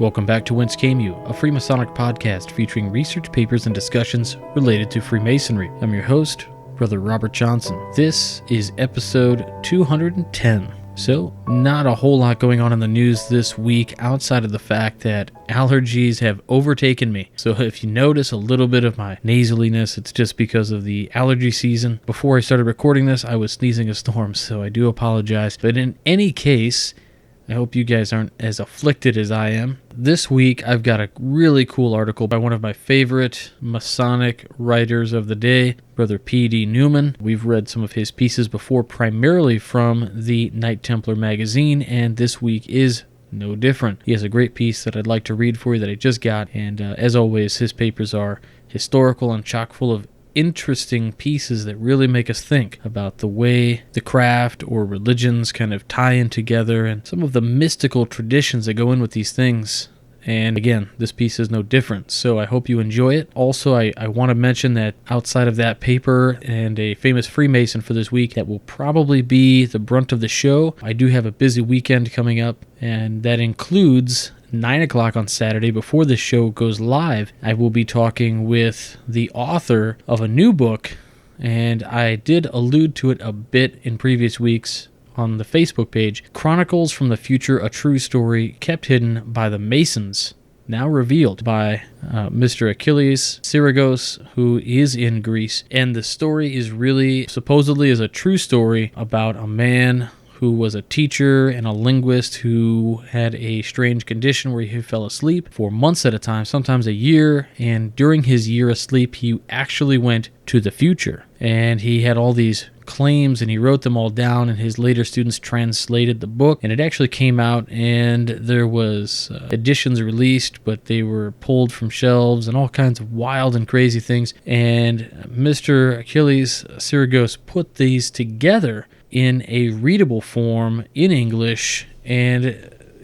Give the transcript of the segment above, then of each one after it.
Welcome back to Whence, a Freemasonic podcast featuring research papers and discussions related to Freemasonry. I'm your host, Brother Robert Johnson. This is episode 210. So, not a whole lot going on in the news this week outside of the fact that allergies have overtaken me. So if you notice a little bit of my nasaliness, it's just because of the allergy season. Before I started recording this, I was sneezing a storm, so I do apologize. But in any case, I hope you guys aren't as afflicted as I am. This week, I've got a really cool article by one of my favorite Masonic writers of the day, Brother P.D. Newman. We've read some of his pieces before, primarily from the Knight Templar Magazine, and this week is no different. He has a great piece that I'd like to read for you that I just got, and as always, his papers are historical and chock full of interesting pieces that really make us think about the way the craft or religions kind of tie in together and some of the mystical traditions that go in with these things. And again, this piece is no different, so I hope you enjoy it. Also, I want to mention that outside of that paper and a famous Freemason for this week, that will probably be the brunt of the show. I do have a busy weekend coming up, and that includes 9 o'clock on Saturday, before this show goes live, I will be talking with the author of a new book, and I did allude to it a bit in previous weeks on the Facebook page. Chronicles from the Future, a True Story Kept Hidden by the Masons, now revealed by Mr. Achilles Syragos, who is in Greece. And the story is really, supposedly, is a true story about a man who was a teacher and a linguist who had a strange condition where he fell asleep for months at a time, sometimes a year, and during his year asleep, he actually went to the future. And he had all these claims, and he wrote them all down, and his later students translated the book, and it actually came out, and there was editions released, but they were pulled from shelves, and all kinds of wild and crazy things. And Mr. Achilles Syragos put these together in a readable form in English, and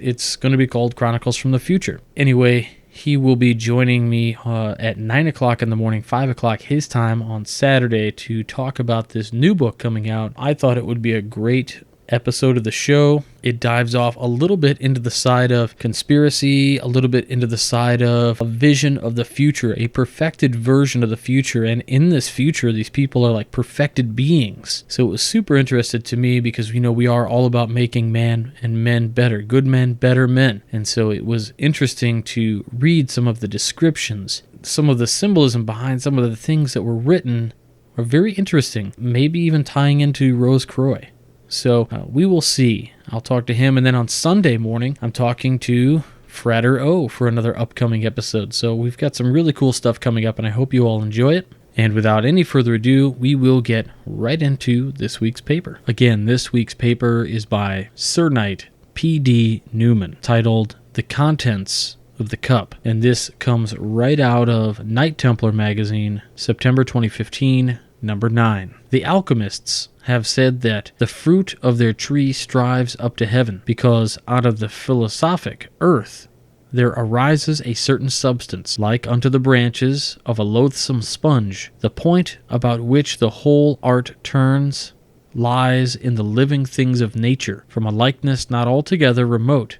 it's going to be called Chronicles from the Future. Anyway, he will be joining me at 9 o'clock in the morning, 5 o'clock his time on Saturday to talk about this new book coming out. I thought it would be a great episode of the show. It dives off a little bit into the side of conspiracy, a little bit into the side of a vision of the future, a perfected version of the future. And in this future, these people are like perfected beings. So it was super interesting to me because, you know, we are all about making man and men better, good men, better men. And so it was interesting to read some of the descriptions, some of the symbolism behind some of the things that were written are very interesting, maybe even tying into Rose Croix. So we will see. I'll talk to him, and then on Sunday morning, I'm talking to Frater O for another upcoming episode. So we've got some really cool stuff coming up, and I hope you all enjoy it. And without any further ado, we will get right into this week's paper. Again, this week's paper is by Sir Knight P.D. Newman, titled The Contents of the Cup. And this comes right out of Knight Templar Magazine, September 2015, number 9. The alchemists have said that the fruit of their tree strives up to heaven, because out of the philosophic earth there arises a certain substance, like unto the branches of a loathsome sponge. The point about which the whole art turns lies in the living things of nature, from a likeness not altogether remote.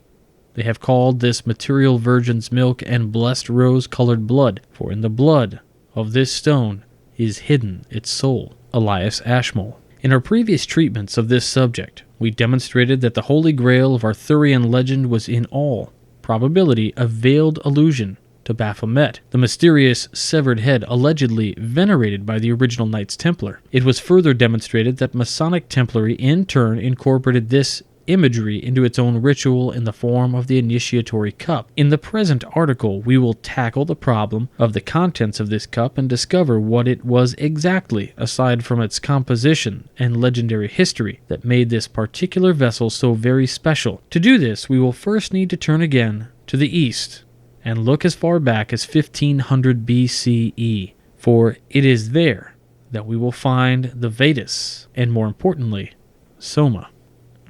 They have called this material virgin's milk and blessed rose-colored blood, for in the blood of this stone is hidden its soul. Elias Ashmole. In our previous treatments of this subject, we demonstrated that the Holy Grail of Arthurian legend was in all probability a veiled allusion to Baphomet, the mysterious severed head allegedly venerated by the original Knights Templar. It was further demonstrated that Masonic Templary in turn incorporated this imagery into its own ritual in the form of the initiatory cup. In the present article, we will tackle the problem of the contents of this cup and discover what it was exactly, aside from its composition and legendary history, that made this particular vessel so very special. To do this, we will first need to turn again to the east and look as far back as 1500 BCE, for it is there that we will find the Vedas, and more importantly, Soma.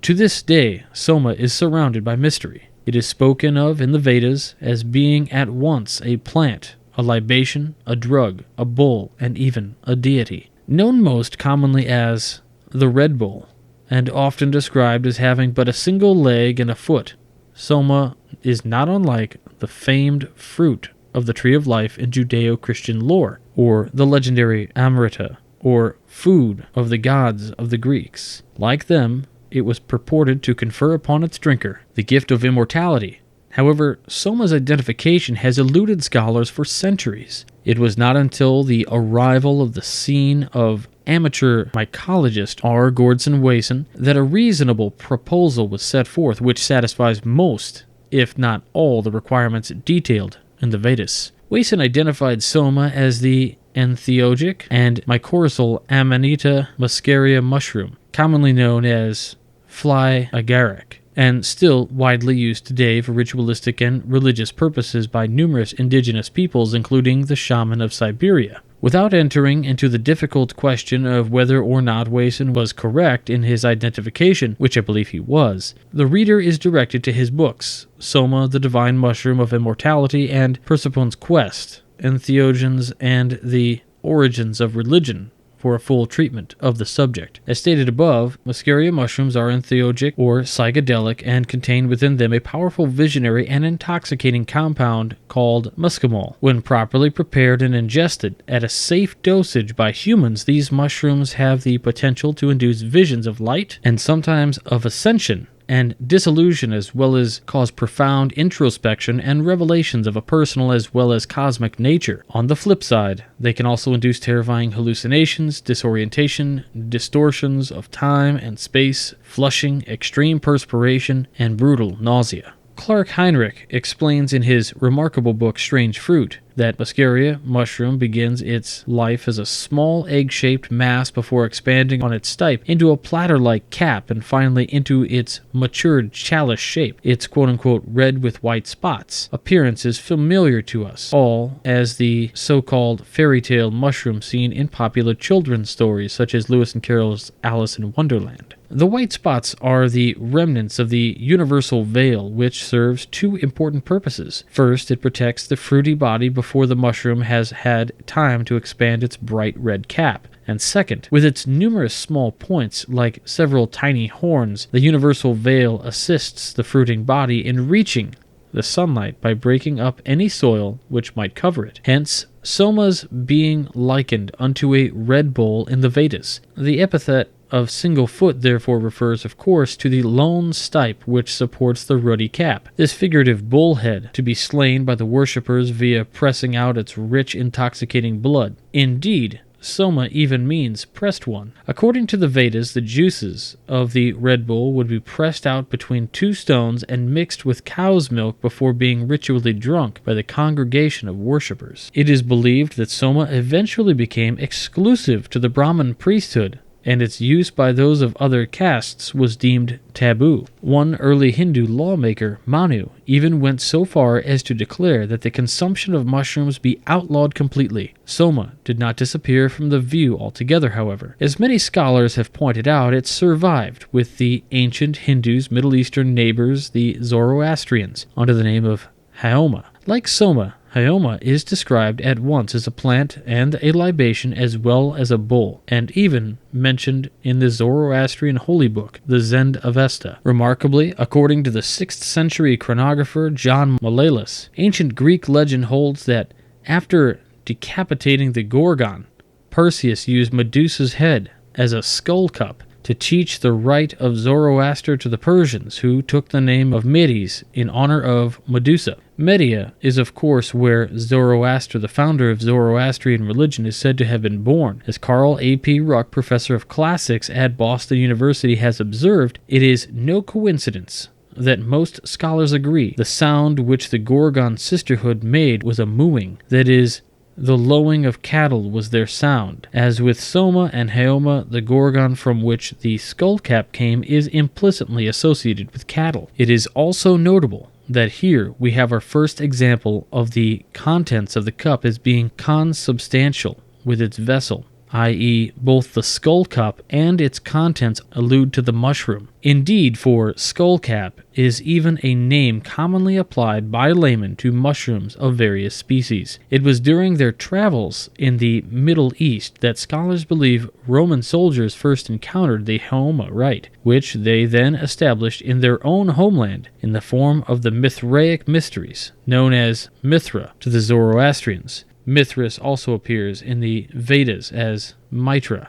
To this day, Soma is surrounded by mystery. It is spoken of in the Vedas as being at once a plant, a libation, a drug, a bull, and even a deity. Known most commonly as the Red Bull, and often described as having but a single leg and a foot, Soma is not unlike the famed fruit of the Tree of Life in Judeo-Christian lore, or the legendary Amrita, or food of the gods of the Greeks. Like them, it was purported to confer upon its drinker the gift of immortality. However, Soma's identification has eluded scholars for centuries. It was not until the arrival of the scene of amateur mycologist R. Gordon Wasson that a reasonable proposal was set forth which satisfies most, if not all, the requirements detailed in the Vedas. Wasson identified Soma as the entheogic and mycorrhizal Amanita muscaria mushroom, commonly known as fly agaric, and still widely used today for ritualistic and religious purposes by numerous indigenous peoples, including the shaman of Siberia. Without entering into the difficult question of whether or not Wasson was correct in his identification, which I believe he was, the reader is directed to his books, Soma, the Divine Mushroom of Immortality, and Persephone's Quest, Entheogens, and the Origins of Religion, for a full treatment of the subject. As stated above, muscaria mushrooms are entheogic or psychedelic and contain within them a powerful visionary and intoxicating compound called muscimol. When properly prepared and ingested at a safe dosage by humans, these mushrooms have the potential to induce visions of light and sometimes of ascension and disillusion, as well as cause profound introspection and revelations of a personal as well as cosmic nature. On the flip side, they can also induce terrifying hallucinations, disorientation, distortions of time and space, flushing, extreme perspiration, and brutal nausea. Clark Heinrich explains in his remarkable book Strange Fruit that muscaria mushroom begins its life as a small egg-shaped mass before expanding on its stipe into a platter-like cap and finally into its matured chalice shape. Its quote-unquote red with white spots appearance is familiar to us all as the so-called fairy tale mushroom seen in popular children's stories such as Lewis and Carroll's Alice in Wonderland. The white spots are the remnants of the universal veil, which serves two important purposes. First, it protects the fruity body before the mushroom has had time to expand its bright red cap. And second, with its numerous small points, like several tiny horns, the universal veil assists the fruiting body in reaching the sunlight by breaking up any soil which might cover it. Hence, Soma's being likened unto a red bull in the Vedas. The epithet of single foot therefore refers, of course, to the lone stipe which supports the ruddy cap. This figurative bullhead to be slain by the worshippers via pressing out its rich, intoxicating blood. Indeed, Soma even means pressed one. According to the Vedas, the juices of the red bull would be pressed out between two stones and mixed with cow's milk before being ritually drunk by the congregation of worshippers. It is believed that Soma eventually became exclusive to the Brahmin priesthood, and its use by those of other castes was deemed taboo. One early Hindu lawmaker, Manu, even went so far as to declare that the consumption of mushrooms be outlawed completely. Soma did not disappear from the view altogether, however. As many scholars have pointed out, it survived with the ancient Hindus' Middle Eastern neighbors, the Zoroastrians, under the name of Haoma. Like Soma, Haoma is described at once as a plant and a libation as well as a bull, and even mentioned in the Zoroastrian holy book, the Zend Avesta. Remarkably, according to the 6th century chronographer John Malalas, ancient Greek legend holds that after decapitating the Gorgon, Perseus used Medusa's head as a skull cup to teach the rite of Zoroaster to the Persians, who took the name of Medes in honor of Medusa. Media is, of course, where Zoroaster, the founder of Zoroastrian religion, is said to have been born. As Carl A.P. Ruck, professor of classics at Boston University, has observed, it is no coincidence that most scholars agree the sound which the Gorgon sisterhood made was a mooing, that is, the lowing of cattle was their sound. As with Soma and Haoma, the Gorgon from which the skullcap came is implicitly associated with cattle. It is also notable that here we have our first example of the contents of the cup as being consubstantial with its vessel, i.e. both the skull cup and its contents allude to the mushroom. Indeed, for skullcap is even a name commonly applied by laymen to mushrooms of various species. It was during their travels in the Middle East that scholars believe Roman soldiers first encountered the Haoma rite, which they then established in their own homeland in the form of the Mithraic mysteries, known as Mithra to the Zoroastrians. Mithras also appears in the Vedas as Mitra,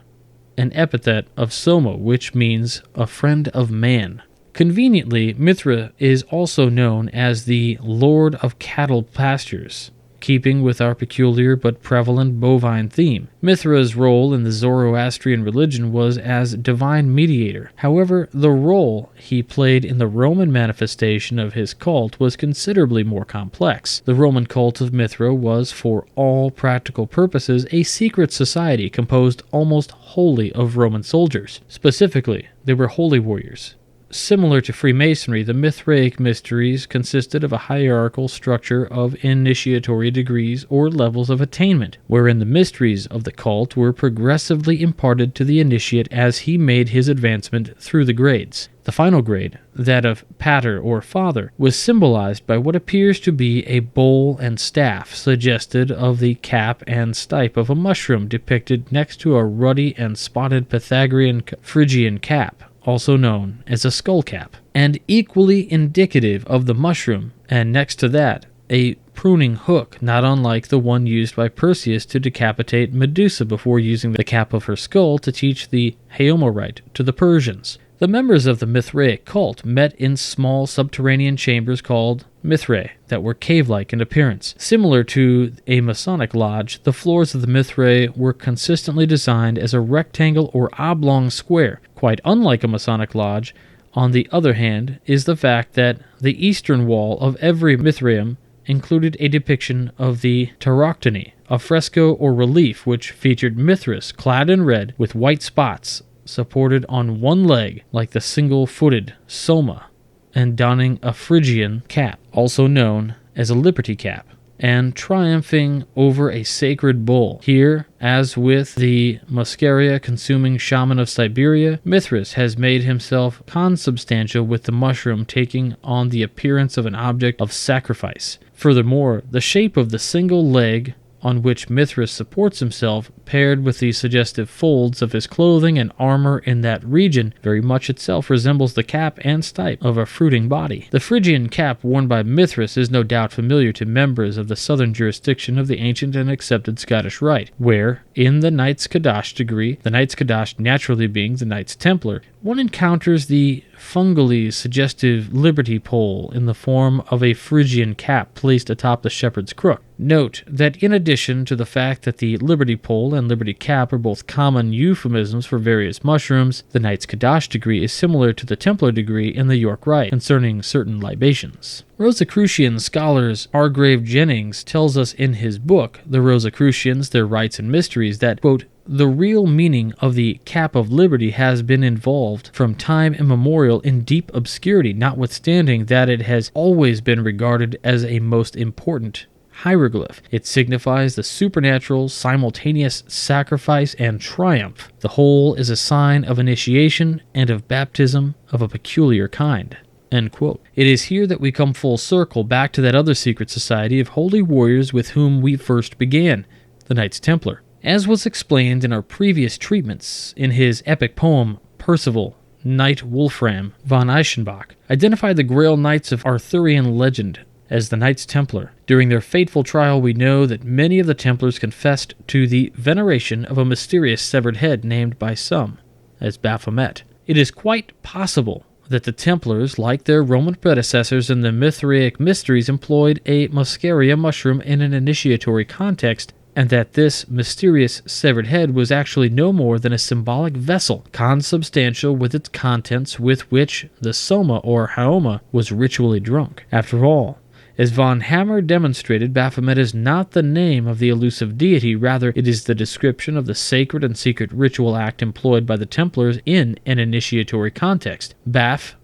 an epithet of Soma, which means a friend of man. Conveniently, Mithra is also known as the Lord of Cattle Pastures, keeping with our peculiar but prevalent bovine theme. Mithra's role in the Zoroastrian religion was as divine mediator. However, the role he played in the Roman manifestation of his cult was considerably more complex. The Roman cult of Mithra was, for all practical purposes, a secret society composed almost wholly of Roman soldiers. Specifically, they were holy warriors. Similar to Freemasonry, the Mithraic mysteries consisted of a hierarchical structure of initiatory degrees or levels of attainment, wherein the mysteries of the cult were progressively imparted to the initiate as he made his advancement through the grades. The final grade, that of pater or father, was symbolized by what appears to be a bowl and staff, suggested of the cap and stipe of a mushroom depicted next to a ruddy and spotted Pythagorean Phrygian cap, also known as a skull cap, and equally indicative of the mushroom, and next to that, a pruning hook, not unlike the one used by Perseus to decapitate Medusa before using the cap of her skull to teach the Haoma rite to the Persians. The members of the Mithraic cult met in small subterranean chambers called Mithrae that were cave-like in appearance. Similar to a Masonic lodge, the floors of the Mithrae were consistently designed as a rectangle or oblong square. Quite unlike a Masonic lodge, on the other hand, is the fact that the eastern wall of every Mithraeum included a depiction of the Tauroctony, a fresco or relief which featured Mithras clad in red with white spots, supported on one leg like the single-footed Soma, and donning a Phrygian cap, also known as a liberty cap, and triumphing over a sacred bull. Here, as with the Muscaria-consuming shaman of Siberia, Mithras has made himself consubstantial with the mushroom, taking on the appearance of an object of sacrifice. Furthermore, the shape of the single leg on which Mithras supports himself, paired with the suggestive folds of his clothing and armor in that region, very much itself resembles the cap and stipe of a fruiting body. The Phrygian cap worn by Mithras is no doubt familiar to members of the southern jurisdiction of the ancient and accepted Scottish Rite, where, in the Knight's Kadash degree, the Knight's Kadash naturally being the Knights Templar, one encounters the fungally suggestive liberty pole in the form of a Phrygian cap placed atop the shepherd's crook. Note that in addition to the fact that the liberty pole and liberty cap are both common euphemisms for various mushrooms, the Knight's Kadash degree is similar to the Templar degree in the York Rite concerning certain libations. Rosicrucian scholars Argrave Jennings tells us in his book, The Rosicrucians, Their Rites and Mysteries, that, quote, the real meaning of the cap of liberty has been involved from time immemorial in deep obscurity, notwithstanding that it has always been regarded as a most important hieroglyph. It signifies the supernatural, simultaneous sacrifice and triumph. The whole is a sign of initiation and of baptism of a peculiar kind. End quote. It is here that we come full circle back to that other secret society of holy warriors with whom we first began, the Knights Templar. As was explained in our previous treatments, in his epic poem, Percival, Knight Wolfram von Eichenbach identified the Grail Knights of Arthurian legend as the Knights Templar. During their fateful trial, we know that many of the Templars confessed to the veneration of a mysterious severed head named by some as Baphomet. It is quite possible that the Templars, like their Roman predecessors in the Mithraic mysteries, employed a Muscaria mushroom in an initiatory context, and that this mysterious severed head was actually no more than a symbolic vessel, consubstantial with its contents, with which the Soma or Haoma was ritually drunk. After all, as von Hammer demonstrated, Baphomet is not the name of the elusive deity, rather it is the description of the sacred and secret ritual act employed by the Templars in an initiatory context.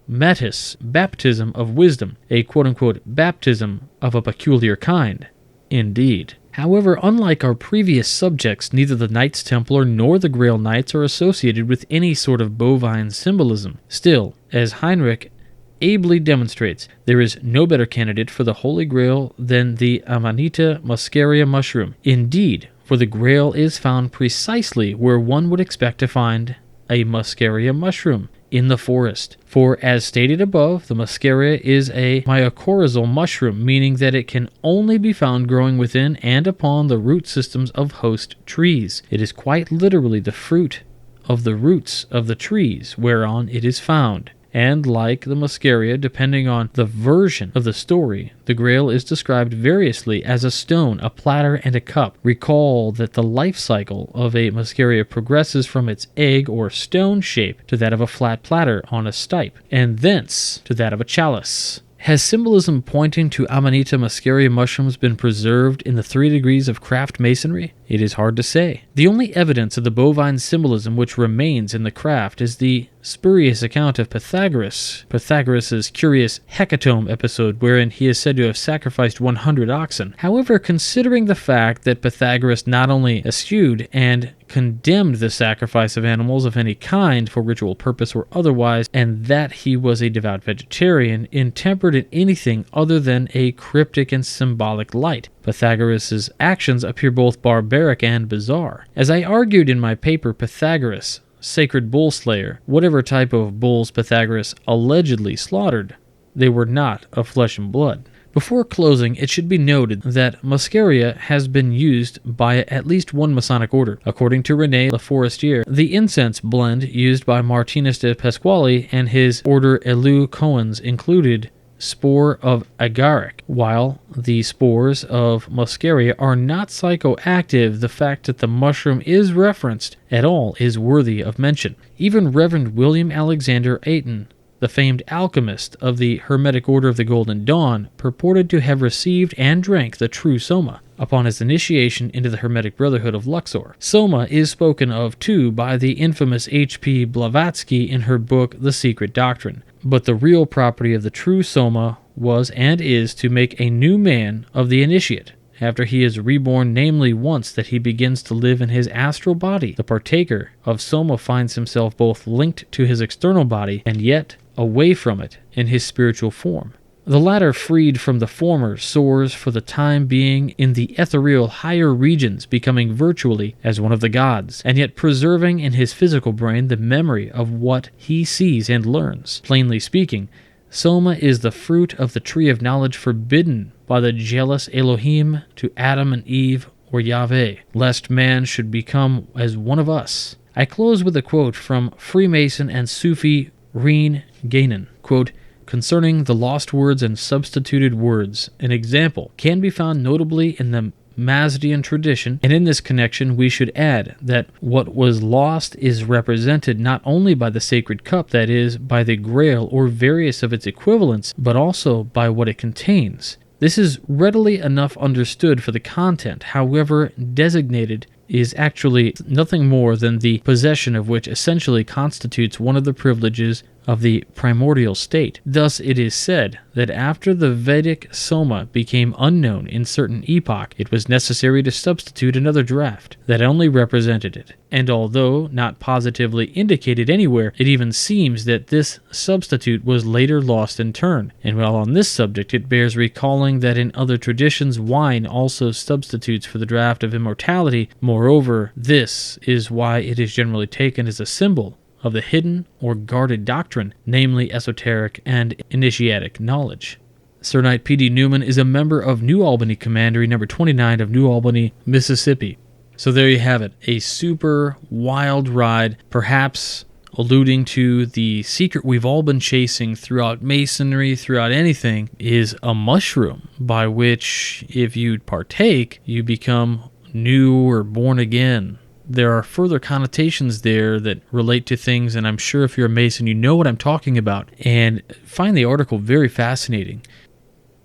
Metis, baptism of wisdom, a quote-unquote baptism of a peculiar kind. Indeed. However, unlike our previous subjects, neither the Knights Templar nor the Grail Knights are associated with any sort of bovine symbolism. Still, as Heinrich ably demonstrates, there is no better candidate for the Holy Grail than the Amanita muscaria mushroom. Indeed, for the Grail is found precisely where one would expect to find a muscaria mushroom, in the forest. For, as stated above, the muscaria is a mycorrhizal mushroom, meaning that it can only be found growing within and upon the root systems of host trees. It is quite literally the fruit of the roots of the trees whereon it is found. And like the muscaria, depending on the version of the story, the Grail is described variously as a stone, a platter, and a cup. Recall that the life cycle of a muscaria progresses from its egg or stone shape to that of a flat platter on a stipe, and thence to that of a chalice. Has symbolism pointing to Amanita muscaria mushrooms been preserved in the 3 degrees of craft masonry? It is hard to say. The only evidence of the bovine symbolism which remains in the craft is the spurious account of Pythagoras' curious hecatomb episode wherein he is said to have sacrificed 100 oxen. However, considering the fact that Pythagoras not only eschewed and condemned the sacrifice of animals of any kind for ritual purpose or otherwise, and that he was a devout vegetarian, intemperate in anything other than a cryptic and symbolic light, Pythagoras' actions appear both barbaric and bizarre. As I argued in my paper, Pythagoras, sacred bull slayer, whatever type of bulls Pythagoras allegedly slaughtered, they were not of flesh and blood. Before closing, it should be noted that muscaria has been used by at least one Masonic order. According to René Le Forestier, the incense blend used by Martinus de Pasquale and his order Elu Coens included spore of agaric. While the spores of muscaria are not psychoactive, the fact that the mushroom is referenced at all is worthy of mention. Even Reverend William Alexander Ayton, the famed alchemist of the Hermetic Order of the Golden Dawn, purported to have received and drank the true Soma upon his initiation into the Hermetic Brotherhood of Luxor. Soma is spoken of, too, by the infamous H.P. Blavatsky in her book The Secret Doctrine. But the real property of the true Soma was and is to make a new man of the initiate, after he is reborn, namely once that he begins to live in his astral body. The partaker of Soma finds himself both linked to his external body and yet away from it in his spiritual form. The latter, freed from the former, soars for the time being in the ethereal higher regions, becoming virtually as one of the gods, and yet preserving in his physical brain the memory of what he sees and learns. Plainly speaking, Soma is the fruit of the tree of knowledge forbidden by the jealous Elohim to Adam and Eve, or Yahweh, lest man should become as one of us. I close with a quote from Freemason and Sufi Reen Gainan, quote, "Concerning the lost words and substituted words, an example can be found notably in the Mazdian tradition, and in this connection we should add that what was lost is represented not only by the sacred cup, that is, by the Grail or various of its equivalents, but also by what it contains. This is readily enough understood, for the content, however designated, is actually nothing more than the possession of which essentially constitutes one of the privileges of the primordial state. Thus it is said that after the Vedic Soma became unknown in certain epoch, it was necessary to substitute another draft that only represented it. And although not positively indicated anywhere, it even seems that this substitute was later lost in turn. And while on this subject, it bears recalling that in other traditions, wine also substitutes for the draft of immortality. Moreover, this is why it is generally taken as a symbol of the hidden or guarded doctrine, namely esoteric and initiatic knowledge. Sir Knight P.D. Newman is a member of New Albany Commandery number 29 of New Albany, Mississippi. So there you have it, a super wild ride, perhaps alluding to the secret we've all been chasing throughout Masonry, throughout anything, is a mushroom by which, if you partake, you become new or born again. There are further connotations there that relate to things, and I'm sure if you're a Mason, you know what I'm talking about, and find the article very fascinating.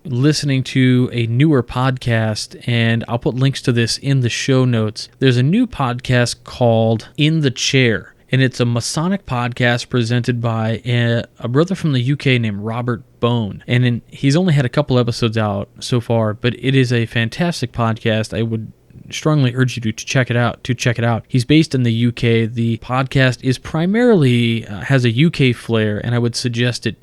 Listening to a newer podcast, and I'll put links to this in the show notes. There's a new podcast called In the Chair, and it's a Masonic podcast presented by a brother from the UK named Robert Bone. And he's only had a couple episodes out so far, but it is a fantastic podcast. I would strongly urge you to check it out. He's based in the UK. The podcast is primarily has a UK flair, and I would suggest it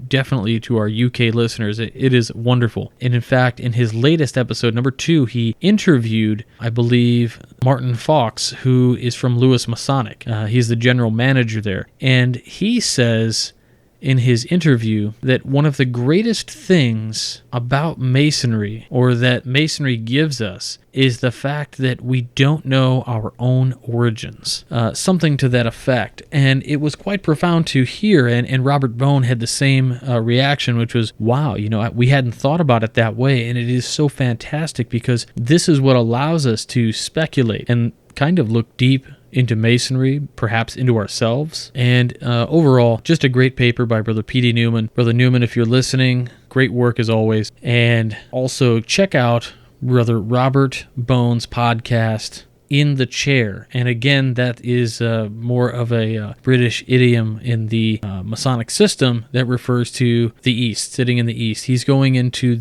definitely to our UK listeners. It is wonderful. And in fact, in his latest episode, number 2, he interviewed, I believe, Martin Fox, who is from Lewis Masonic. He's the general manager there. And he says in his interview that one of the greatest things about Masonry, or that Masonry gives us, is the fact that we don't know our own origins. Something to that effect. And it was quite profound to hear, and Robert Bone had the same reaction, which was, wow, we hadn't thought about it that way, and it is so fantastic because this is what allows us to speculate and kind of look deep into Masonry, perhaps into ourselves. And overall, just a great paper by Brother P.D. Newman. Brother Newman, if you're listening, great work as always. And also check out Brother Robert Bone's podcast, In the Chair. And again, that is more of a British idiom in the Masonic system that refers to the East, sitting in the East. He's going into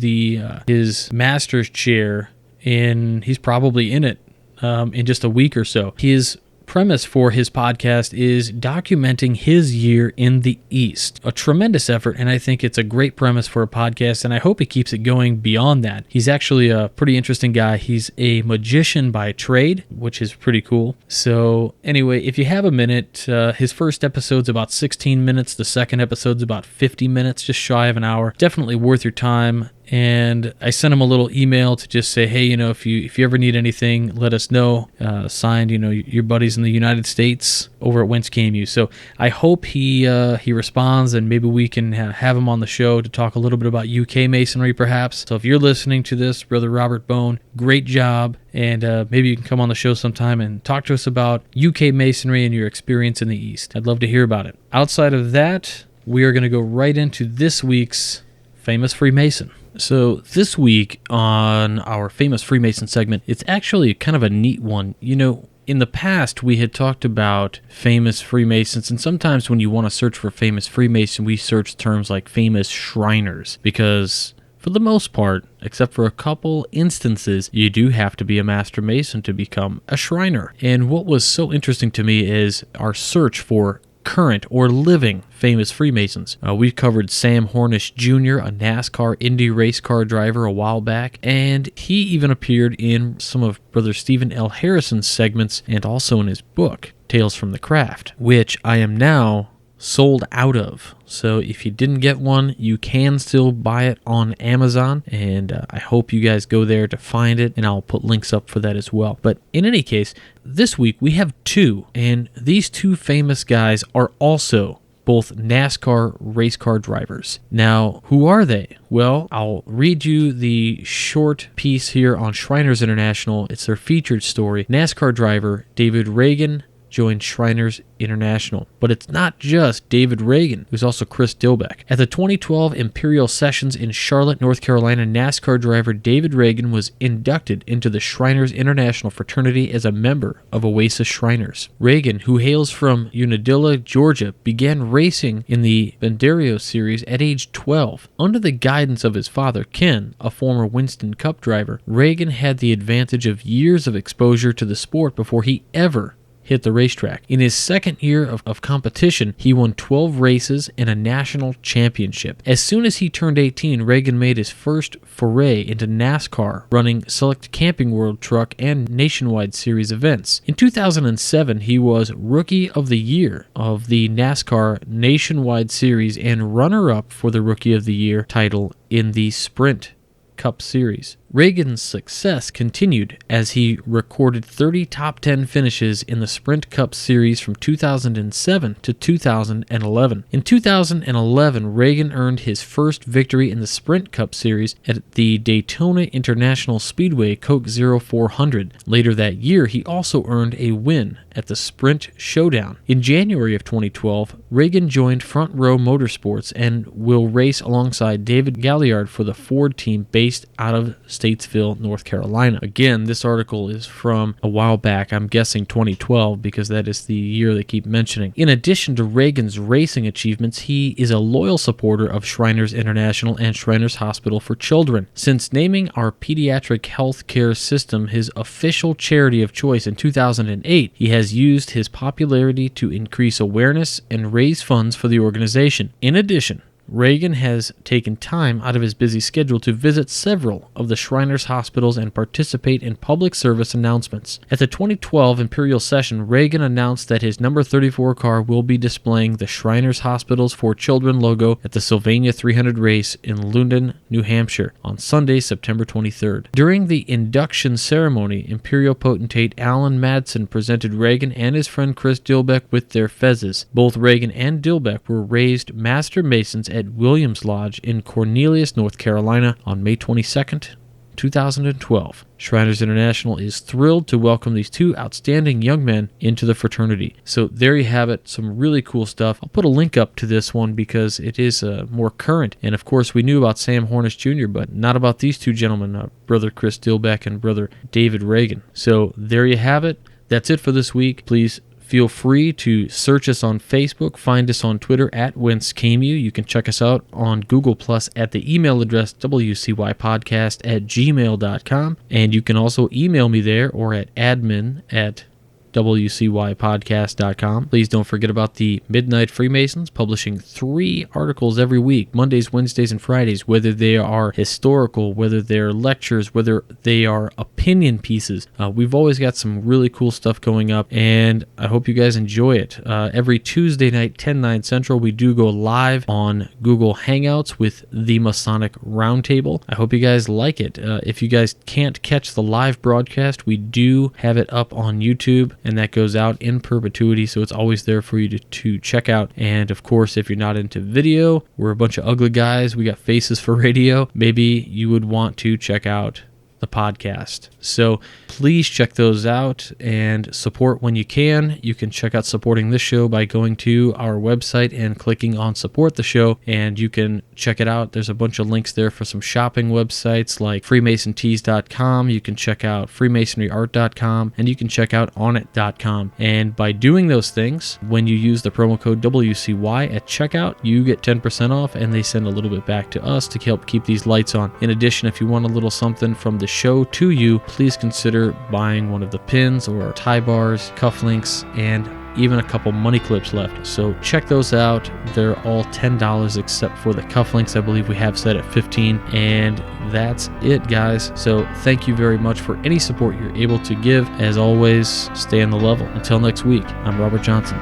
his master's chair, and he's probably in it in just a week or so. His premise for his podcast is documenting his year in the East. A tremendous effort, and I think it's a great premise for a podcast, and I hope he keeps it going beyond that. He's actually a pretty interesting guy. He's a magician by trade, which is pretty cool. So anyway, if you have a minute, his first episode's about 16 minutes. The second episode's about 50 minutes, just shy of an hour. Definitely worth your time. And I sent him a little email to just say, hey, if you ever need anything, let us know. Signed, your buddies in the United States over at Whence. So I hope he responds, and maybe we can have him on the show to talk a little bit about UK Masonry, perhaps. So if you're listening to this, Brother Robert Bone, great job. And maybe you can come on the show sometime and talk to us about UK Masonry and your experience in the East. I'd love to hear about it. Outside of that, we are going to go right into this week's Famous Freemason. So this week on our Famous Freemason segment, it's actually kind of a neat one. In the past, we had talked about famous Freemasons, and sometimes when you want to search for famous Freemason, we search terms like famous Shriners, because for the most part, except for a couple instances, you do have to be a Master Mason to become a Shriner. And what was so interesting to me is our search for current or living famous Freemasons. We covered Sam Hornish Jr., a NASCAR Indy race car driver, a while back, and he even appeared in some of Brother Stephen L. Harrison's segments and also in his book, Tales from the Craft, which I am now sold out of. So if you didn't get one, you can still buy it on Amazon, and I hope you guys go there to find it, and I'll put links up for that as well. But in any case, this week we have 2, and these 2 famous guys are also both NASCAR race car drivers. Now, who are they? Well, I'll read you the short piece here on Shriners International. It's their featured story. NASCAR driver David Reagan joined Shriners International. But it's not just David Reagan, who's also Chris Dilbeck. At the 2012 Imperial Sessions in Charlotte, North Carolina, NASCAR driver David Reagan was inducted into the Shriners International fraternity as a member of Oasis Shriners. Reagan, who hails from Unadilla, Georgia, began racing in the Banderio series at age 12. Under the guidance of his father, Ken, a former Winston Cup driver, Reagan had the advantage of years of exposure to the sport before he ever hit the racetrack. In his second year of competition, he won 12 races and a national championship. As soon as he turned 18, Reagan made his first foray into NASCAR, running select Camping World Truck and Nationwide Series events. In 2007, he was Rookie of the Year of the NASCAR Nationwide Series and runner-up for the Rookie of the Year title in the Sprint Cup Series. Reagan's success continued as he recorded 30 top 10 finishes in the Sprint Cup Series from 2007 to 2011. In 2011, Reagan earned his first victory in the Sprint Cup Series at the Daytona International Speedway Coke 0400. Later that year, he also earned a win at the Sprint Showdown. In January of 2012, Reagan joined Front Row Motorsports and will race alongside David Galliard for the Ford team based out of Statesville, North Carolina. Again, this article is from a while back, I'm guessing 2012, because that is the year they keep mentioning. In addition to Reagan's racing achievements, he is a loyal supporter of Shriners International and Shriners Hospital for Children. Since naming our pediatric health care system his official charity of choice in 2008, he has used his popularity to increase awareness and raise funds for the organization. In addition, Reagan has taken time out of his busy schedule to visit several of the Shriners hospitals and participate in public service announcements. At the 2012 Imperial Session, Reagan announced that his number 34 car will be displaying the Shriners Hospitals for Children logo at the Sylvania 300 race in Lundon, New Hampshire, on Sunday, September 23rd. During the induction ceremony, Imperial Potentate Alan Madsen presented Reagan and his friend Chris Dilbeck with their fezzes. Both Reagan and Dilbeck were raised Master Masons at Williams Lodge in Cornelius, North Carolina on May 22nd, 2012. Shriners International is thrilled to welcome these two outstanding young men into the fraternity. So there you have it, some really cool stuff. I'll put a link up to this one because it is more current. And of course, we knew about Sam Hornish Jr., but not about these two gentlemen, Brother Chris Dilbeck and Brother David Reagan. So there you have it. That's it for this week. Please feel free to search us on Facebook, find us on Twitter at Whence. You can check us out on Google Plus at the email address wcypodcast@gmail.com, and you can also email me there or at admin@wcypodcast.com. Please don't forget about the Midnight Freemasons, publishing 3 articles every week, Mondays, Wednesdays, and Fridays, whether they are historical, whether they're lectures, whether they are opinion pieces. We've always got some really cool stuff going up, and I hope you guys enjoy it. Every Tuesday night, 10/9 Central, we do go live on Google Hangouts with the Masonic Roundtable. I hope you guys like it. If you guys can't catch the live broadcast, we do have it up on YouTube, and that goes out in perpetuity, so it's always there for you to check out. And of course, if you're not into video, we're a bunch of ugly guys, we got faces for radio, maybe you would want to check out the podcast. So please check those out and support when you can. You can check out supporting this show by going to our website and clicking on support the show, and you can check it out. There's a bunch of links there for some shopping websites like freemasontees.com. You can check out freemasonryart.com, and you can check out onit.com. And by doing those things, when you use the promo code WCY at checkout, you get 10% off, and they send a little bit back to us to help keep these lights on. In addition, if you want a little something from the show to you, please consider buying one of the pins or tie bars, cufflinks, and even a couple money clips left. So check those out. They're all $10 except for the cufflinks. I believe we have set at $15, and that's it, guys. So thank you very much for any support you're able to give. As always, stay on the level. Until next week, I'm Robert Johnson.